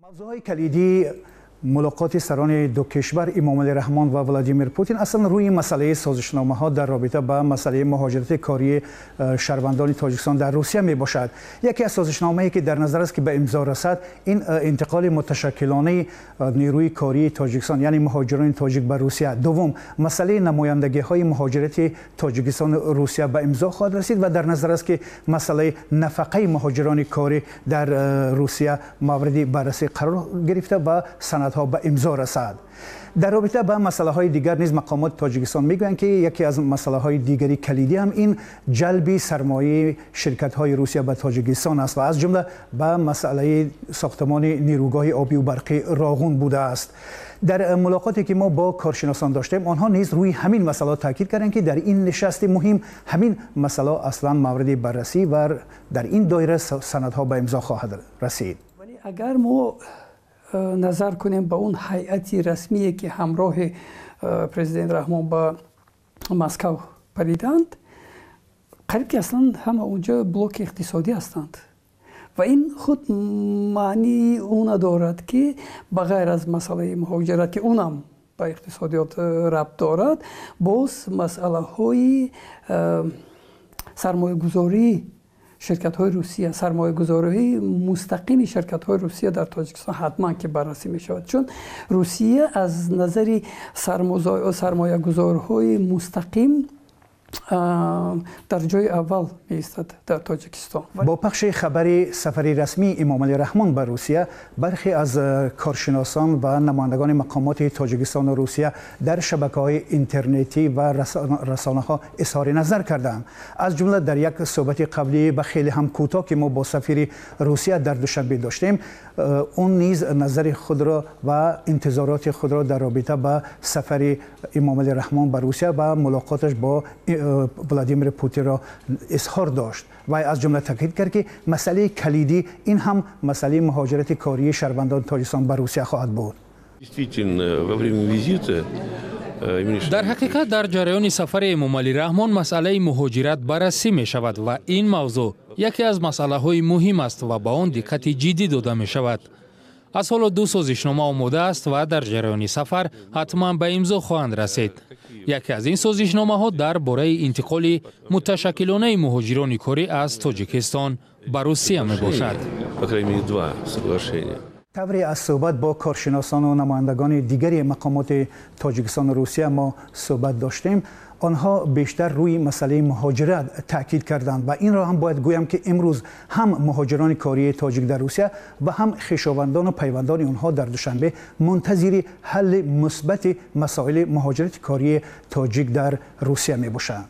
موضوعهای کلیدی ملاقات سران دو کشور امامعلی رحمان و ولادیمیر پوتین اصلا روی مسئله سازشنامه ها در رابطه با مسئله مهاجرت کاری شهروندان تاجیکستان در روسیه می باشد. یکی از سازشنامه‌ای که در نظر است که به امضا رسد این انتقال متشکلانه نیروی کاری تاجیکستان یعنی مهاجران تاجیک به روسیه. دوم مسئله نمایندگی های مهاجرت تاجیکستان روسیه به امضا خواهد رسید و در نظر است که مسئله نفقه مهاجران کاری در روسیه مورد بررسی قرار گرفته و ها به امضا رسد. در رابطه با مسئله های دیگر نیز مقامات تاجیکستان میگویند که یکی از مسئله های دیگری کلیدی هم این جلب سرمایه شرکت های روسیه به تاجیکستان است و از جمله به مسئله ساختمان نیروگاه آبی و برقی راغون بوده است. در ملاقاتی که ما با کارشناسان داشتیم آنها نیز روی همین مسئله تاکید کردند که در این نشست مهم همین مسئله اصلا مورد بررسی و در این دایره سندها به امضا خواهد رسید. ولی اگر ما نظر کنیم به اون هیئتی رسمی که همراه پرزیدنت رحمان به مسکو پریدند، قریب که اصلا همه اونجا بلوک اقتصادی هستند و این خود معنی اون دارد که بغیر از مسئله مهاجرت که اونم به اقتصادیات ربط دارد، باز مسئله های سرمایه گذاری شرکت های روسیه، سرمایه گذاری مستقیم شرکت های روسیه در تاجیکستان حتما که بررسی می شود، چون روسیه از نظر سرمایه گذارهای مستقیم در جای اول می ایستد در تاجیکستان. با پخش خبر سفر رسمی امامعلی رحمان به روسیه، برخی از کارشناسان و نمایندگان مقامات تاجیکستان و روسیه در شبکه‌های اینترنتی و رسانه‌ها اظهار نظر کردند. از جمله در یک صحبت قبلی به خیلی هم کوتاه که ما با سفیر روسیه در دوشنبه داشتیم، اون نیز نظر خود را و انتظارات خود را در رابطه با سفر امامعلی رحمان به روسیه و ملاقاتش با ولادیمیر پوتین را اظهار داشت و از جمله تاکید کرد که مسئله کلیدی این هم مسئله مهاجرت کاری شهروندان تاجیکستان به روسیه خواهد بود. در حقیقت در جریان سفر امامعلی رحمان مسئله مهاجرت بررسی می شود و این موضوع یکی از مسئله های مهم است و با آن دقت جدی داده می شود. از حال دو سازشنامه آماده است و در جریان سفر حتما به امضا خواهند رسید. یکی از این سازشنامه ها درباره انتقال متشکلانه مهاجران کاری از تاجیکستان به روسیه می باشد. طوری از صحبت با کارشناسان و نمایندگان دیگری مقامات تاجیکستان و روسیه ما صحبت داشتیم. آنها بیشتر روی مسئله مهاجرت تاکید کردند و این را هم باید گویم که امروز هم مهاجران کاری تاجیک در روسیه و هم خویشاوندان و پیوندان آنها در دوشنبه منتظر حل مثبت مسائل مهاجرت کاری تاجیک در روسیه می باشند.